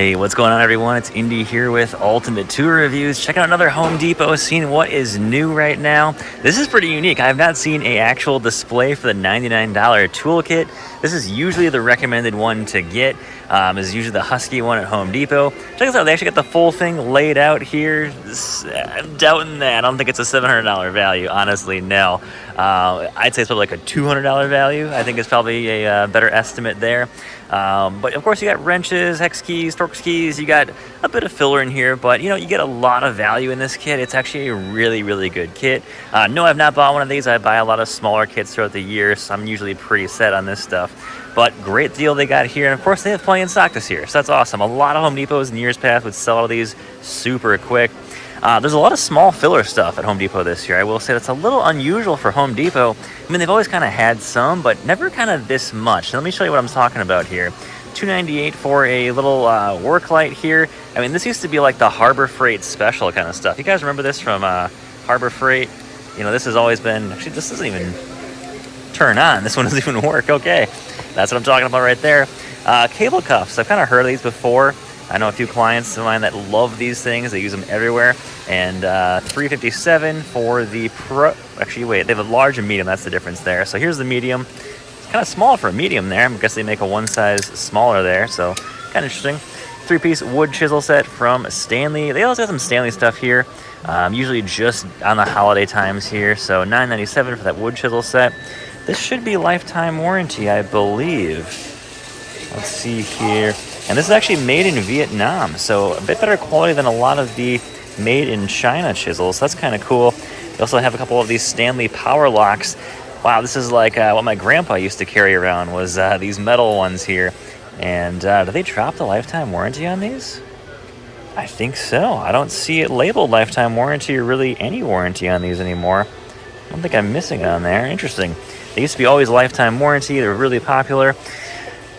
Hey, what's going on, everyone? It's Indy here with Ultimate Tour Reviews. Checking out another Home Depot, seeing what is new right now. This is pretty unique. I have not seen an actual display for the $99 toolkit. This is usually the recommended one to get. This is usually the Husky one at Home Depot. Check this out. They actually got the full thing laid out here. I'm doubting that. I don't think it's a $700 value. Honestly, no. I'd say it's probably like a $200 value. I think it's probably a better estimate there. But of course, you got wrenches, hex keys, Torx keys. You got a bit of filler in here, but you get a lot of value in this kit. It's actually a really, really good kit. No, I've not bought one of these. I buy a lot of smaller kits throughout the year, so I'm usually pretty set on this stuff. But great deal they got here, and of course they have plenty in stock this year, so that's awesome. A lot of Home Depots in years past would sell all these super quick. There's a lot of small filler stuff at Home Depot this year. I will say that's a little unusual for Home Depot. I mean, they've always kind of had some, but never kind of this much. Now, let me show you what I'm talking about here. $298 for a little work light here. I mean, this used to be like the Harbor Freight special kind of stuff. You guys remember this from Harbor Freight? This has always been, actually, this doesn't even turn on. This one doesn't even work. Okay, that's what I'm talking about right there. Cable cuffs. I've kind of heard of these before. I know a few clients of mine that love these things. They use them everywhere. And $357 for the Pro. Actually, wait, they have a large and medium. That's the difference there. So here's the medium. It's kind of small for a medium there. I guess they make a one size smaller there. So kind of interesting. 3-piece wood chisel set from Stanley. They also have some Stanley stuff here. Usually just on the holiday times here. So $997 for that wood chisel set. This should be lifetime warranty, I believe. Let's see here. And this is actually made in Vietnam, so a bit better quality than a lot of the made in China chisels. That's kind of cool. They also have a couple of these Stanley power locks. Wow, this is like what my grandpa used to carry around, was these metal ones here. And do they drop the lifetime warranty on these? I think so. I don't see it labeled lifetime warranty or really any warranty on these anymore. I don't think I'm missing on there. Interesting. They used to be always lifetime warranty. They were really popular.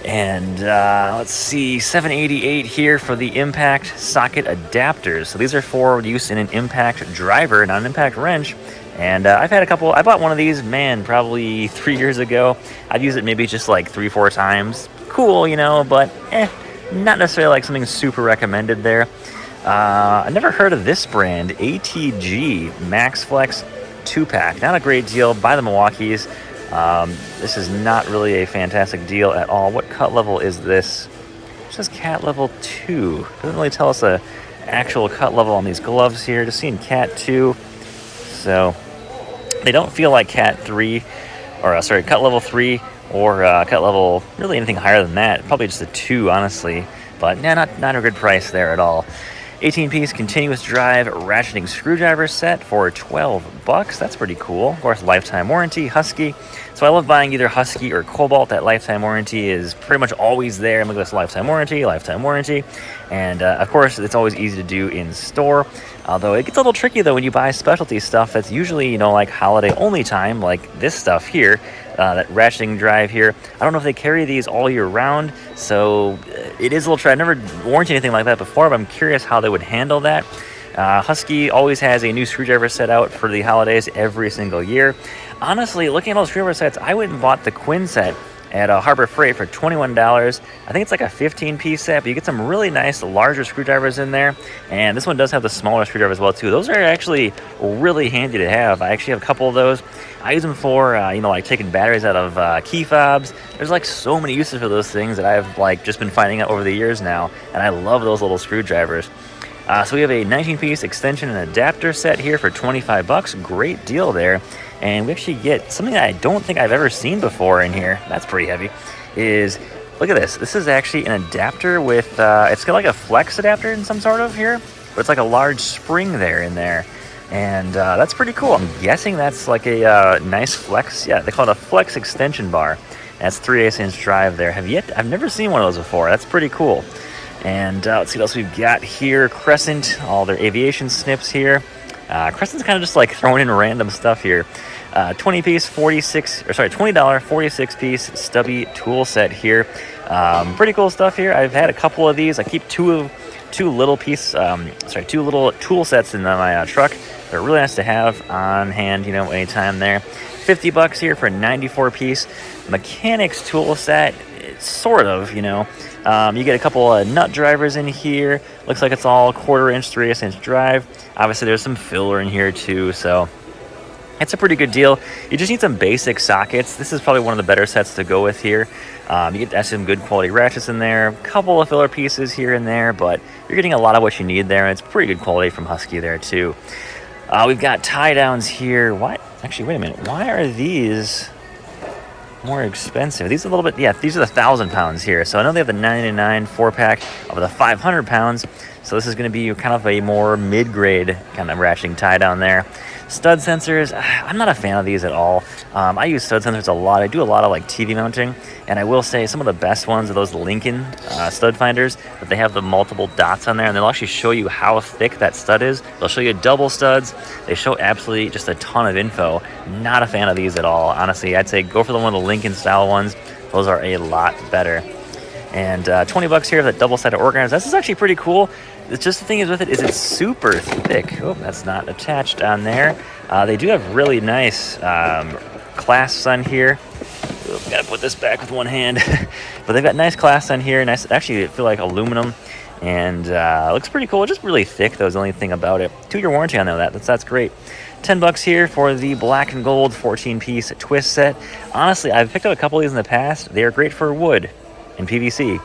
And let's see, $788 here for the impact socket adapters. So these are for use in an impact driver, not an impact wrench. And I've had a couple. I bought one of these, probably 3 years ago. I've used it maybe just like 3-4 times. Cool, but not necessarily like something super recommended there. I never heard of this brand, ATG Max Flex 2-pack. Not a great deal by the Milwaukees. This is not really a fantastic deal at all. What cut level is this? It says cat level 2. Doesn't really tell us a actual cut level on these gloves here. Just seeing cat 2. So they don't feel like cat 3, or cut level 3, or cut level really anything higher than that. Probably just a 2, honestly. But yeah, not a good price there at all. 18-piece continuous drive ratcheting screwdriver set for $12. That's pretty cool. Of course, lifetime warranty, Husky. So I love buying either Husky or Cobalt. That lifetime warranty is pretty much always there. I'm looking at this lifetime warranty. And of course, it's always easy to do in store. Although it gets a little tricky though when you buy specialty stuff that's usually, like holiday only time, like this stuff here. That ratcheting drive here. I don't know if they carry these all year round, so it is a little tricky. I've never warranted anything like that before, but I'm curious how they would handle that. Husky always has a new screwdriver set out for the holidays every single year. Honestly, looking at all the screwdriver sets, I went and bought the Quinn set at Harbor Freight for $21. I think it's like a 15-piece set, but you get some really nice larger screwdrivers in there. And this one does have the smaller screwdriver as well too. Those are actually really handy to have. I actually have a couple of those. I use them for like taking batteries out of key fobs. There's like so many uses for those things that I've like just been finding out over the years now, and I love those little screwdrivers. So we have a 19-piece extension and adapter set here for $25. Great deal there. And we actually get something that I don't think I've ever seen before in here. That's pretty heavy. Look at this. This is actually an adapter with, it's got like a flex adapter in some sort of here, but it's like a large spring there in there. And that's pretty cool. I'm guessing that's like a nice flex. Yeah, they call it a flex extension bar. That's 3/8-inch drive there. I've never seen one of those before. That's pretty cool. And let's see what else we've got here. Crescent, all their aviation snips here. Crescent's kind of just like throwing in random stuff here. $20 46-piece stubby tool set here. Pretty cool stuff here. I've had a couple of these. I keep two little tool sets in my truck. They're really nice to have on hand, anytime there. $50 here for a 94-piece mechanics tool set. sort of, you know. You get a couple of nut drivers in here. Looks like it's all 1/4 inch, 3/8 inch drive. Obviously, there's some filler in here too, so it's a pretty good deal. You just need some basic sockets. This is probably one of the better sets to go with here. You get actually some good quality ratchets in there, a couple of filler pieces here and there, but you're getting a lot of what you need there, and it's pretty good quality from Husky there too. We've got tie downs here. Why? Actually, wait a minute. Why are these more expensive? These are a little bit, yeah, these are the 1,000 pounds here. So I know they have the 99 4-pack of the 500 pounds. So this is going to be kind of a more mid-grade kind of ratcheting tie down there. Stud sensors, I'm not a fan of these at all. I use stud sensors a lot. I do a lot of like TV mounting, and I will say some of the best ones are those Lincoln stud finders, but they have the multiple dots on there, and they'll actually show you how thick that stud is. They'll show you double studs. They show absolutely just a ton of info. Not a fan of these at all. Honestly, I'd say go for one of the Lincoln style ones. Those are a lot better. And $20 here for that double-sided organizer. This is actually pretty cool. It's just the thing is with it is it's super thick. Oh, that's not attached on there. They do have really nice clasps on here. Ooh, gotta put this back with one hand. But they've got nice clasps on here. Nice, actually, they feel like aluminum, and it looks pretty cool. Just really thick, though, is the only thing about it. 2-year warranty on there. That's great. $10 here for the black and gold 14-piece twist set. Honestly, I've picked up a couple of these in the past. They are great for wood and PVC.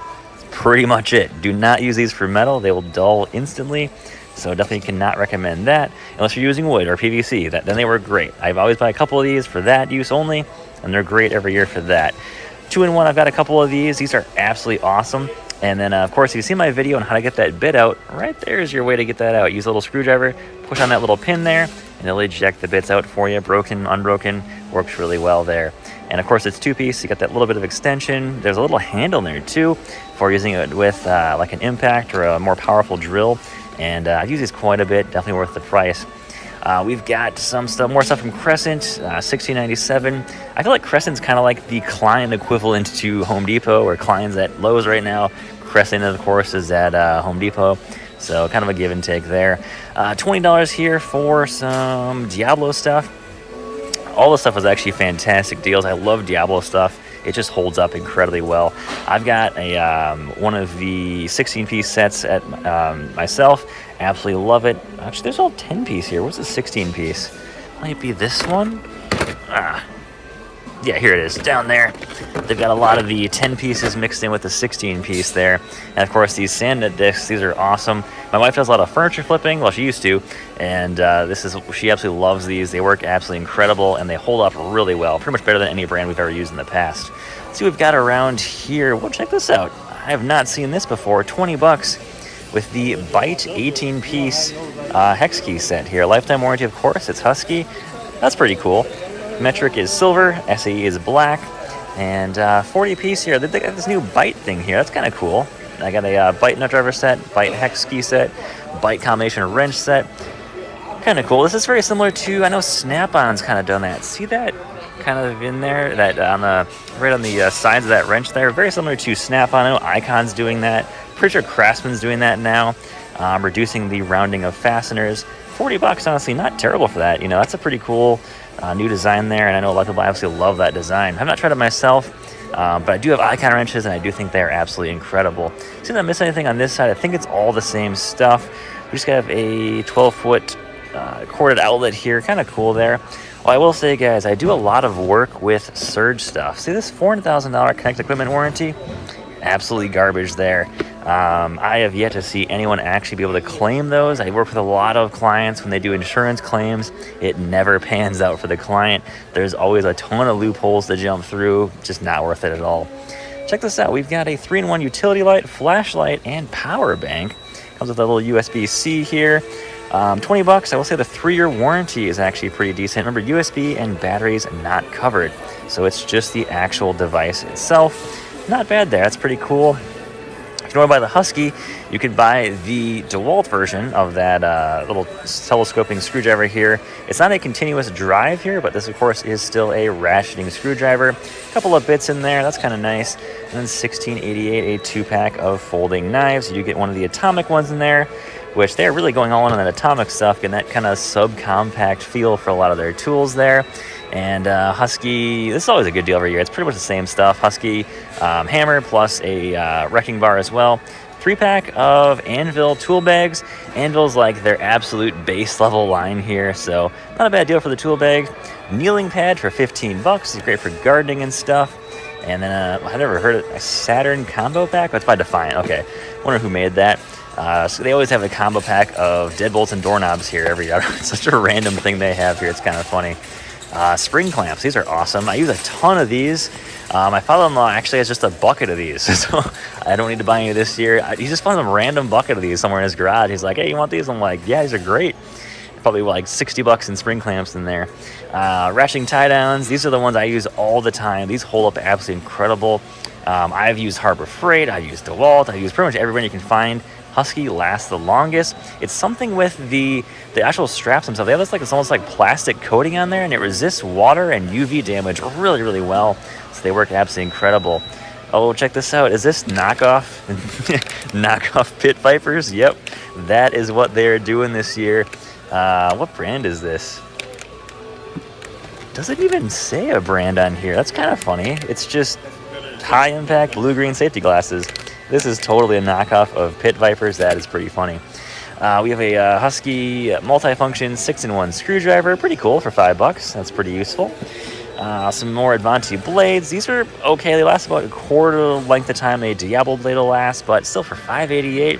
Pretty much it. Do not use these for metal. They will dull instantly, so definitely cannot recommend that unless you're using wood or PVC. Then they work great. I've always bought a couple of these for that use only, and they're great every year for that. 2-in-1, I've got a couple of these. These are absolutely awesome. And then of course, if you see my video on how to get that bit out, right there is your way to get that out. Use a little screwdriver, push on that little pin there, and it'll eject the bits out for you. Broken, unbroken, works really well there. And of course, it's 2-piece. You got that little bit of extension. There's a little handle there too for using it with like an impact or a more powerful drill. And I've used these quite a bit. Definitely worth the price. We've got some stuff, more stuff from Crescent, $16.97. I feel like Crescent's kind of like the Klein equivalent to Home Depot, or Klein's at Lowe's right now. Crescent, of course, is at Home Depot. So kind of a give and take there. $20 here for some Diablo stuff. All the stuff was actually fantastic deals. I love Diablo stuff. It just holds up incredibly well. I've got a one of the 16-piece sets at myself. Absolutely love it. Actually, there's all 10-piece here. What's the 16-piece? Might be this one? Yeah, here it is, down there. They've got a lot of the 10 pieces mixed in with the 16-piece there. And of course, these sanded discs, these are awesome. My wife does a lot of furniture flipping, well, she used to, and she absolutely loves these. They work absolutely incredible, and they hold up really well, pretty much better than any brand we've ever used in the past. Let's see what we've got around here. Well, check this out. I have not seen this before. $20 with the Byte 18-piece hex key set here. Lifetime warranty, of course. It's Husky. That's pretty cool. Metric is silver, SAE is black, and 40-piece here. They got this new Byte thing here. That's kind of cool. I got a Byte nut driver set, Byte hex key set, Byte combination wrench set. Kind of cool. This is very similar to, I know Snap-on's kind of done that. See that kind of in there, that right on the sides of that wrench there? Very similar to Snap-on. I know Icon's doing that. Pretty sure Craftsman's doing that now, reducing the rounding of fasteners. $40, honestly, not terrible for that. You know, that's a pretty cool new design there, and I know a lot of people absolutely love that design. I've not tried it myself, but I do have Icon wrenches, and I do think they're absolutely incredible. See if I miss anything on this side. I think it's all the same stuff. We just have a 12-foot corded outlet here. Kind of cool there. Well, I will say, guys, I do a lot of work with Surge stuff. See this $400,000 Connect Equipment warranty? Absolutely garbage there. I have yet to see anyone actually be able to claim those. I work with a lot of clients when they do insurance claims. It never pans out for the client. There's always a ton of loopholes to jump through. Just not worth it at all. Check this out. We've got a 3-in-1 utility light, flashlight, and power bank. Comes with a little USB-C here. $20. I will say the 3-year warranty is actually pretty decent. Remember, USB and batteries not covered. So it's just the actual device itself. Not bad there. That's pretty cool. If you want to buy the Husky, you could buy the Dewalt version of that little telescoping screwdriver here. It's not a continuous drive here, but this, of course, is still a ratcheting screwdriver. A couple of bits in there. That's kind of nice. And then $16.88, a 2-pack of folding knives. You do get one of the atomic ones in there, which they're really going all in on that atomic stuff, getting that kind of subcompact feel for a lot of their tools there. And Husky, this is always a good deal every year. It's pretty much the same stuff. Husky hammer plus a wrecking bar as well. 3-pack of Anvil tool bags. Anvil's like their absolute base level line here, so not a bad deal for the tool bag. Kneeling pad for 15 bucks. It's great for gardening and stuff. And then I never heard of a Saturn combo pack. Oh, it's by Defiant. Okay, wonder who made that. So they always have a combo pack of deadbolts and doorknobs here every year. It's such a random thing they have here. It's kind of funny. Spring clamps. These are awesome. I use a ton of these. My father-in-law actually has just a bucket of these, so I don't need to buy any this year. He just found a random bucket of these somewhere in his garage. He's like, hey, you want these? I'm like, yeah, these are great. Probably like 60 bucks in spring clamps in there. Ratcheting tie downs. These are the ones I use all the time. These hold up absolutely incredible. I've used Harbor Freight. I've used Dewalt. I've used pretty much every brand you can find. Husky lasts the longest. It's something with the actual straps themselves. They have this like, it's almost like plastic coating on there, and it resists water and UV damage really, really well. So they work absolutely incredible. Oh, check this out. Is this knockoff pit vipers? Yep, that is what they're doing this year. What brand is this? Doesn't even say a brand on here. That's kind of funny. It's just high impact blue-green safety glasses. This is totally a knockoff of pit vipers. That is pretty funny. We have a Husky multifunction 6-in-1 screwdriver. Pretty cool for $5. That's pretty useful. Some more Advanti blades. These are okay. They last about a quarter length of time a Diablo blade will last, but still for $5.88,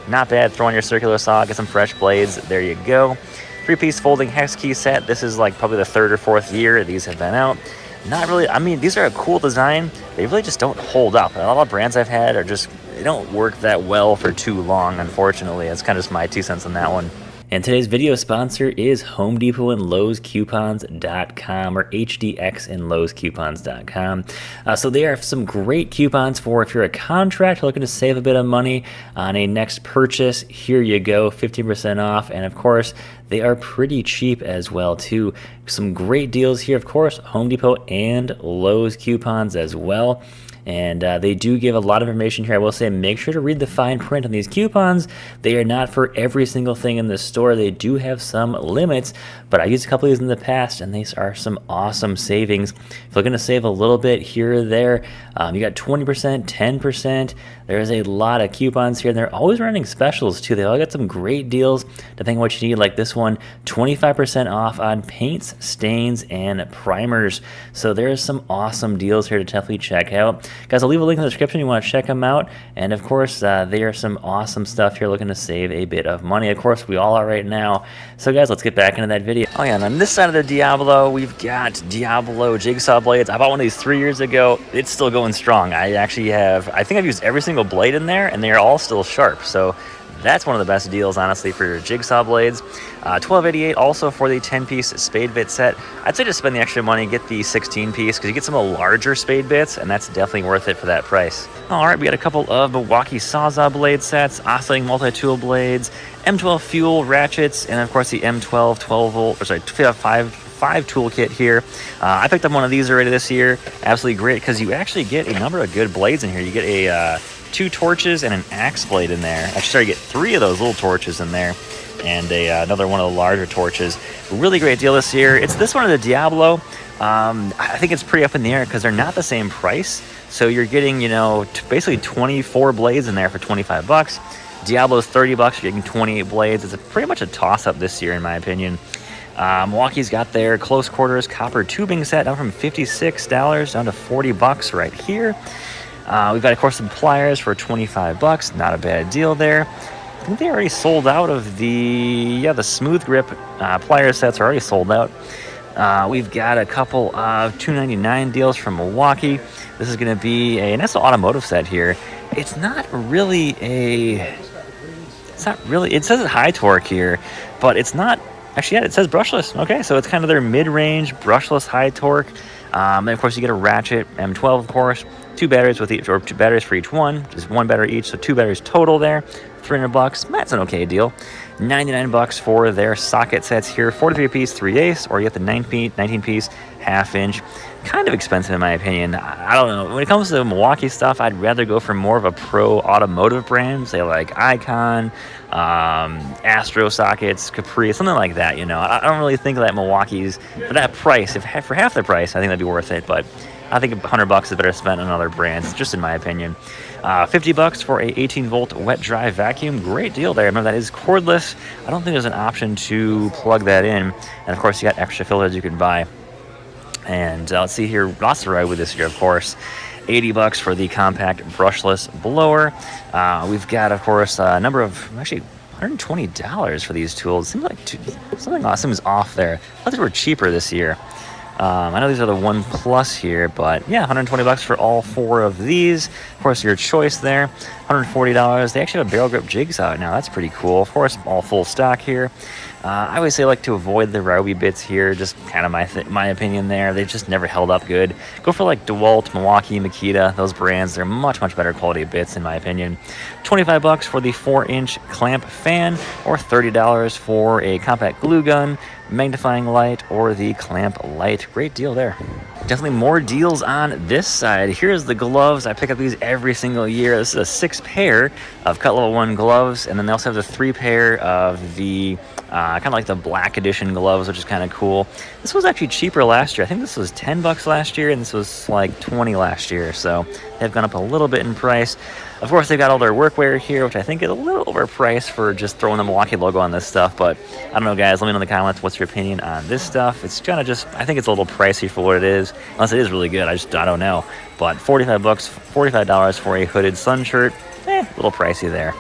not bad. Throw in your circular saw, get some fresh blades. There you go. 3-piece folding hex key set. This is like probably the 3rd or 4th year these have been out. Not really, I mean, these are a cool design. They really just don't hold up. A lot of brands I've had are just, they don't work that well for too long, unfortunately. That's kind of just my 2 cents on that one. And today's video sponsor is Home Depot and Lowe'sCoupons.com, or HDX and Lowe'sCoupons.com. So there are some great coupons for if you're a contractor looking to save a bit of money on a next purchase. Here you go, 15% off. And of course, they are pretty cheap as well too. Some great deals here, of course, Home Depot and Lowe's coupons as well. And they do give a lot of information here. I will say, make sure to read the fine print on these coupons. They are not for every single thing in the store. They do have some limits, but I used a couple of these in the past, and these are some awesome savings. If you're looking to save a little bit here or there, you got 20%, 10%. There's a lot of coupons here, and they're always running specials too. They all got some great deals depending on what you need, like this one, 25% off on paints, stains, and primers. So there's some awesome deals here to definitely check out. Guys, I'll leave a link in the description if you want to check them out. And of course, there are some awesome stuff here looking to save a bit of money. Of course, we all are right now. So guys, let's get back into that video. Oh yeah, and on this side of the Diablo, we've got Diablo jigsaw blades. I bought one of these 3 years ago. It's still going strong. I think I've used every single blade in there, and they're all still sharp. So that's one of the best deals, honestly, for your jigsaw blades. $12.88 also for the 10-piece spade bit set. I'd say just spend the extra money, get the 16-piece, because you get some of the larger spade bits, and that's definitely worth it for that price. All right, we got a couple of Milwaukee Sawzall blade sets, oscillating multi-tool blades, M12 fuel ratchets, and of course the M12 12-volt, or sorry, 5 toolkit here. I picked up one of these already this year. Absolutely great, because you actually get a number of good blades in here. You get a 2 torches and an axe blade in there. Actually, sorry, you get 3 of those little torches in there, and another one of the larger torches. Really great deal this year. It's this one of the Diablo. I think it's pretty up in the air because they're not the same price. So you're getting, basically 24 blades in there for 25 bucks. Diablo's 30 bucks. You're getting 28 blades. It's pretty much a toss-up this year, in my opinion. Milwaukee's got their close quarters copper tubing set down from $56 down to 40 bucks right here. We've got, of course, some pliers for 25 bucks. Not a bad deal there. I think they already sold out of the smooth grip plier sets are already sold out. We've got a couple of $2.99 deals from Milwaukee. This is going to be a nice little automotive set here. It says it's high torque here, but it's not. Actually, yeah, it says brushless. Okay, so it's kind of their mid-range brushless high torque. And of course, you get a ratchet M12, of course. 2 batteries with each, or 2 batteries for each one. Just 1 battery each, so 2 batteries total there. 300 bucks. That's an okay deal. 99 bucks for their socket sets here. 43 piece 3/8, or you get the 19 piece half inch. kind of expensive in my opinion. I don't know. When it comes to Milwaukee stuff, I'd rather go for more of a pro automotive brand, say like Icon, Astro sockets, Capri, something like that. You know, I don't really think that Milwaukee's for that price. If for half the price, I think that'd be worth it. But I think $100 is better spent on other brands, just in my opinion. $50 for a 18-volt wet dry vacuum. Great deal there. Remember, that is cordless. I don't think there's an option to plug that in. And of course, you got extra filters you can buy. And let's see here, lots of Ryobi this year, of course. $80 for the compact brushless blower. We've got, of course, a number of, actually, $120 for these tools. Seems like something seems off there. I thought they were cheaper this year. I know these are the One Plus here, but yeah, $120 for all 4 of these. Of course, your choice there. $140. They actually have barrel grip jigs out now. That's pretty cool. Of course, all full stock here. I always say I like to avoid the Ryobi bits here, just kind of my opinion there. They've just never held up good. Go for like Dewalt, Milwaukee, Makita, those brands. They're much better quality bits in my opinion. $25 for the 4-inch clamp fan, or $30 for a compact glue gun, magnifying light, or the clamp light. Great deal there. Definitely more deals on this side. Here's the gloves. I pick up these every single year. This is a 6 pair of Cut Level 1 gloves, and then they also have the 3 pair of the kind of like the black edition gloves, which is kind of cool. This was actually cheaper last year. I think this was $10 last year, and this was like $20 last year, so they've gone up a little bit in price. Of course, they've got all their workwear here, which I think is a little overpriced for just throwing the Milwaukee logo on this stuff, but I don't know, guys. Let me know in the comments what's your opinion on this stuff. It's kind of just, I think it's a little pricey for what it is, unless it is really good. I don't know. But $45 for a hooded sun shirt, a little pricey there.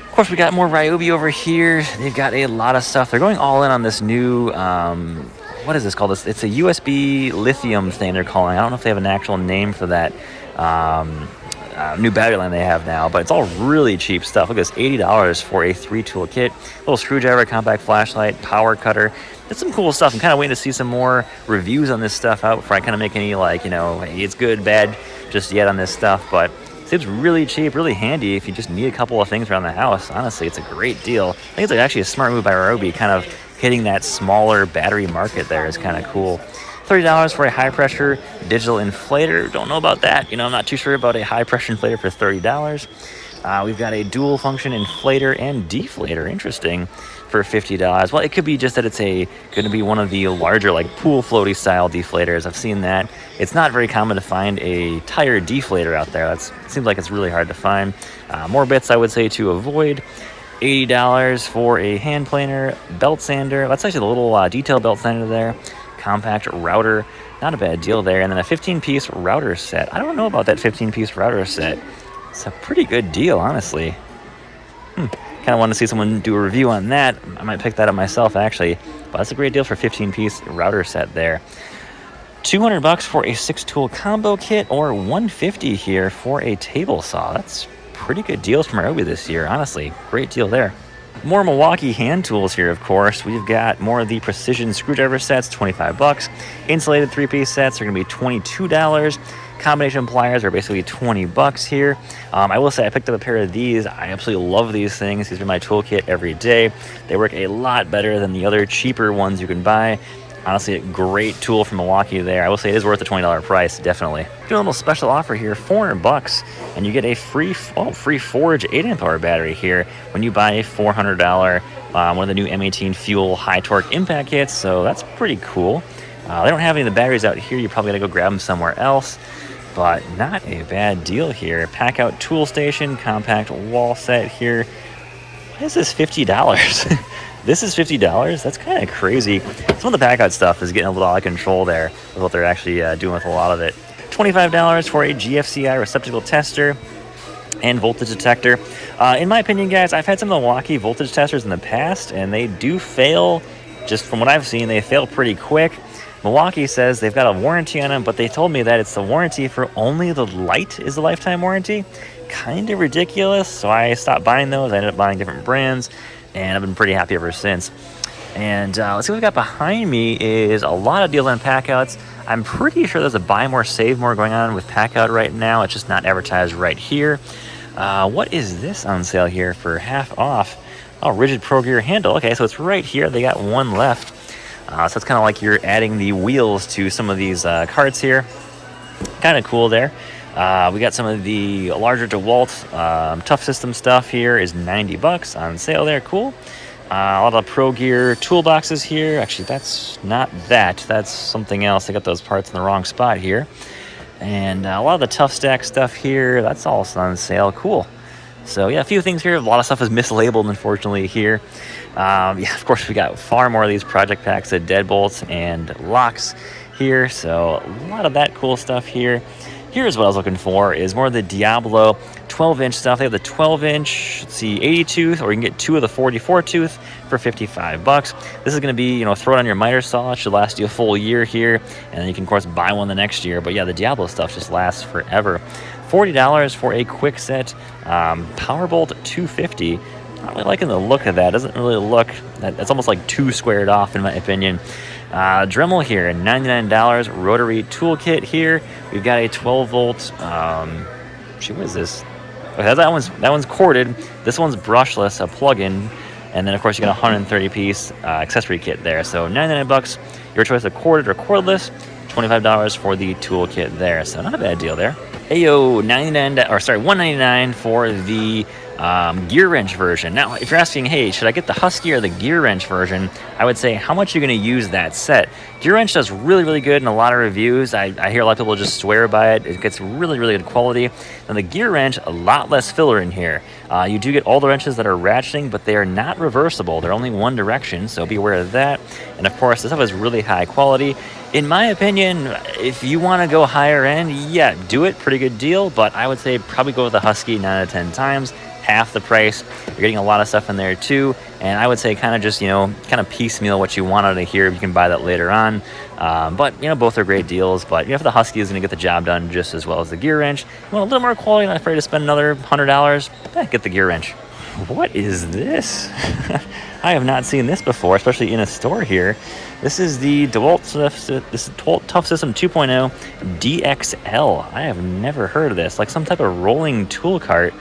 Of course, we got more Ryobi over here. They've got a lot of stuff. They're going all in on this new, what is this called? It's a USB lithium thing they're calling. I don't know if they have an actual name for that new battery line they have now, but it's all really cheap stuff. Look at this, $80 for a 3-tool kit. Little screwdriver, compact flashlight, power cutter. It's some cool stuff. I'm kind of waiting to see some more reviews on this stuff out before I kind of make any, like, you know, hey, it's good, bad, just yet on this stuff, but it seems really cheap, really handy if you just need a couple of things around the house. Honestly, it's a great deal. I think it's actually a smart move by Ryobi, kind of hitting that smaller battery market there is kind of cool. $30 for a high-pressure digital inflator. Don't know about that. You know, I'm not too sure about a high-pressure inflator for $30. We've got a dual-function inflator and deflator. Interesting. For $50. Well, it could be just that it's going to be one of the larger, like, pool floaty style deflators. I've seen that. It's not very common to find a tire deflator out there. It seems like it's really hard to find. More bits, I would say, to avoid. $80 for a hand planer, belt sander. That's actually the little detail belt sander there. Compact router. Not a bad deal there. And then a 15-piece router set. I don't know about that 15-piece router set. It's a pretty good deal, honestly. Kind of want to see someone do a review on that. I might pick that up myself, actually. But that's a great deal for 15-piece router set there. $200 for a 6-tool combo kit, or $150 here for a table saw. That's pretty good deals from Ryobi this year, honestly. Great deal there. More Milwaukee hand tools here, of course. We've got more of the precision screwdriver sets, $25. Insulated 3-piece sets are going to be $22. Combination pliers are basically $20 here. I will say I picked up a pair of these. I absolutely love these things. These are my toolkit every day. They work a lot better than the other cheaper ones you can buy. Honestly, a great tool from Milwaukee there. I will say it is worth the $20 price, definitely. Doing a little special offer here, $400, and you get a free Forge 8-amp-hour battery here when you buy a $400 one of the new M18 Fuel high torque impact kits. So that's pretty cool. They don't have any of the batteries out here. You probably gotta go grab them somewhere else. But not a bad deal here. Pack out tool station, compact wall set here. Why is this $50? This is $50? That's kind of crazy. Some of the pack out stuff is getting a little out of control there with what they're actually doing with a lot of it. $25 for a GFCI receptacle tester and voltage detector. In my opinion, guys, I've had some of the Milwaukee voltage testers in the past, and they do fail. Just from what I've seen, they fail pretty quick. Milwaukee says they've got a warranty on them, but they told me that it's the warranty for only the light is the lifetime warranty. Kind of ridiculous, so I stopped buying those. I ended up buying different brands, and I've been pretty happy ever since. And let's see what we've got behind me is a lot of deals on packouts. I'm pretty sure there's a buy more, save more going on with packout right now. It's just not advertised right here. What is this on sale here for half off? Oh, rigid Pro Gear handle. Okay, so it's right here. They got one left. So it's kind of like you're adding the wheels to some of these carts here. Kind of cool there. We got some of the larger Dewalt Tough System stuff here is $90 on sale there. Cool. A lot of Pro Gear toolboxes here. Actually, that's not that. That's something else. I got those parts in the wrong spot here. And a lot of the Tough Stack stuff here, that's also on sale. Cool. So yeah, a few things here. A lot of stuff is mislabeled, unfortunately, here. Yeah, of course, we got far more of these project packs of deadbolts and locks here. So a lot of that cool stuff here. Here's what I was looking for, is more of the Diablo 12-inch stuff. They have the 12-inch, let's see, 80 tooth, or you can get 2 of the 44 tooth for $55. This is going to be, throw it on your miter saw. It should last you a full year here, and then you can, of course, buy one the next year. But yeah, the Diablo stuff just lasts forever. $40 for a quick set Powerbolt 250. Not really liking the look of that. Doesn't really look, that's almost like too squared off in my opinion. Dremel here, $99 rotary toolkit here. We've got a 12 volt. What is this? Okay, that one's corded. This one's brushless, a plug-in, and then of course you got a 130 piece accessory kit there. So $99, your choice of corded or cordless. $25 for the toolkit there. So not a bad deal there. Ayo, $199 for the gear wrench version. Now, if you're asking, hey, should I get the Husky or the gear wrench version? I would say, how much are you going to use that set? Gear wrench does really, really good in a lot of reviews. I hear a lot of people just swear by it. It gets really, really good quality. And the gear wrench, a lot less filler in here. You do get all the wrenches that are ratcheting, but they are not reversible. They're only one direction, so be aware of that. And of course, this stuff is really high quality. In my opinion, if you want to go higher end, yeah, do it. Pretty good deal. But I would say probably go with the Husky 9 out of 10 times. Half the price. You're getting a lot of stuff in there too. And I would say kind of just, kind of piecemeal what you want out of here. You can buy that later on. But, both are great deals. But if the Husky is going to get the job done just as well as the gear wrench, you want a little more quality, not afraid to spend another $100, get the gear wrench. What is this? I have not seen this before, especially in a store here. This is the Dewalt Tough System 2.0 DXL. I have never heard of this. Like some type of rolling tool cart.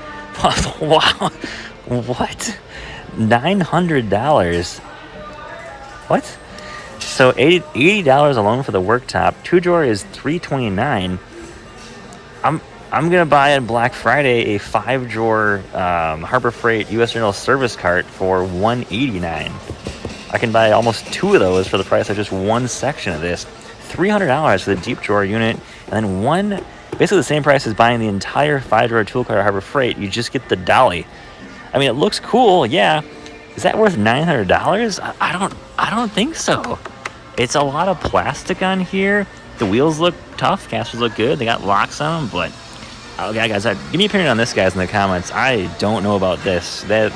Wow. What? $900. What? So $80 alone for the worktop. 2-drawer is $329. I'm gonna buy on Black Friday a 5-drawer Harbor Freight U.S. General service cart for $189. I can buy almost 2 of those for the price of just one section of this. $300 for the deep drawer unit, and then basically the same price as buying the entire 5-drawer tool cart at Harbor Freight. You just get the dolly. I mean, it looks cool, yeah. Is that worth $900? I don't think so. It's a lot of plastic on here. The wheels look tough. Casters look good. They got locks on them, but okay, guys, give me an opinion on this, guys, in the comments. I don't know about this. That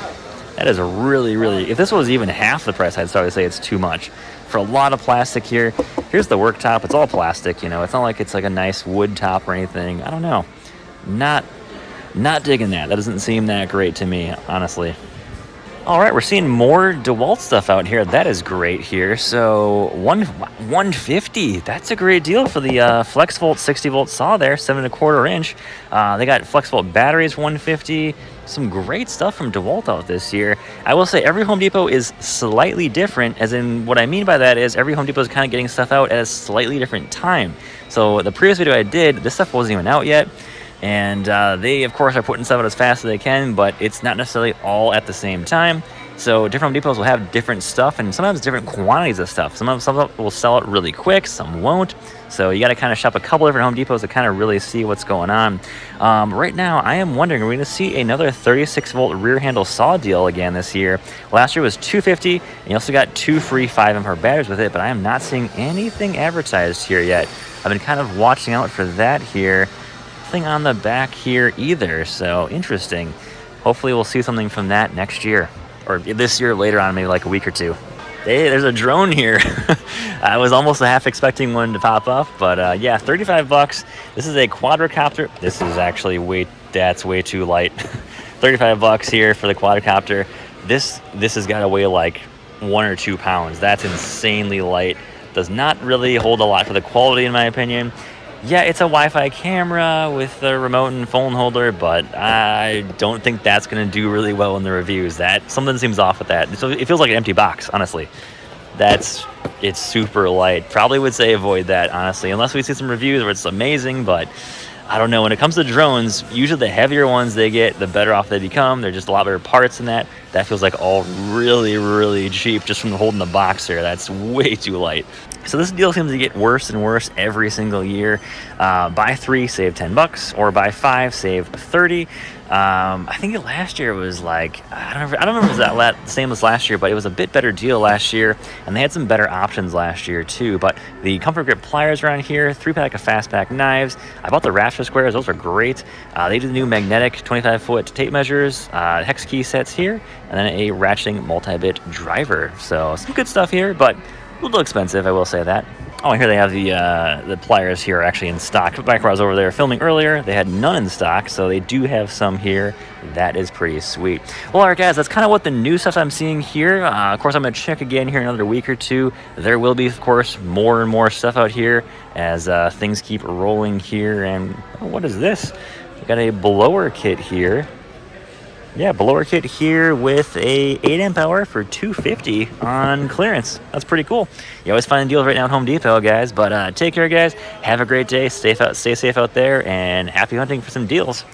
is a really, really... If this was even half the price, I'd start to say it's too much. For a lot of plastic here. Here's the worktop. It's all plastic, It's not like it's like a nice wood top or anything. I don't know. Not digging that. That doesn't seem that great to me, honestly. All right, we're seeing more Dewalt stuff out here. That is great here. So $150. That's a great deal for the FlexVolt 60-volt saw there, 7 1/4 inch. They got FlexVolt batteries, $150. Some great stuff from Dewalt out this year. I will say every Home Depot is slightly different, as in what I mean by that is every Home Depot is kind of getting stuff out at a slightly different time. So the previous video I did, this stuff wasn't even out yet. And they, of course, are putting stuff out as fast as they can, but it's not necessarily all at the same time. So different Home Depots will have different stuff, and sometimes different quantities of stuff. Some will sell it really quick, some won't. So you got to kind of shop a couple different Home Depots to kind of really see what's going on. Right now, I am wondering, are we going to see another 36-volt rear handle saw deal again this year? Last year was $250, and you also got 2 free 5-amp batteries with it, but I am not seeing anything advertised here yet. I've been kind of watching out for that here. Nothing on the back here either, so interesting. Hopefully we'll see something from that next year, or this year later on, maybe like a week or two. Hey, there's a drone here. I was almost half expecting one to pop up, but yeah, $35. This is a quadricopter. This is actually that's way too light. $35 here for the quadricopter. This has got to weigh like 1 or 2 pounds. That's insanely light. Does not really hold a lot for the quality, in my opinion. Yeah, it's a Wi-Fi camera with a remote and phone holder, but I don't think that's going to do really well in the reviews. Something seems off with that. So it feels like an empty box, honestly. it's super light. Probably would say avoid that, honestly, unless we see some reviews where it's amazing. But I don't know. When it comes to drones, usually the heavier ones they get, the better off they become. They're just a lot better parts than that. That feels like all really, really cheap just from holding the box there. That's way too light. So this deal seems to get worse and worse every single year. Buy 3, save $10, or buy 5, save 30. I think last year was like, I don't remember if it was the same as last year, but it was a bit better deal last year, and they had some better options last year too. But the Comfort Grip pliers are on here, 3-pack of fast pack knives. I bought the Rafter squares; those are great. They do the new magnetic 25-foot tape measures, hex key sets here, and then a ratcheting multi-bit driver. So some good stuff here, but a little expensive, I will say that. Oh, here they have the pliers here actually in stock. Back where I was over there filming earlier, they had none in stock, so they do have some here. That is pretty sweet. Well, all right, guys, that's kind of what the new stuff I'm seeing here. Of course, I'm going to check again here in another week or two. There will be, of course, more and more stuff out here as things keep rolling here. And what is this? We got a blower kit here. Yeah, blower kit here with a 8-amp hour for $250 on clearance. That's pretty cool. You always find deals right now at Home Depot, guys. But take care, guys. Have a great day. Stay safe out there, and happy hunting for some deals.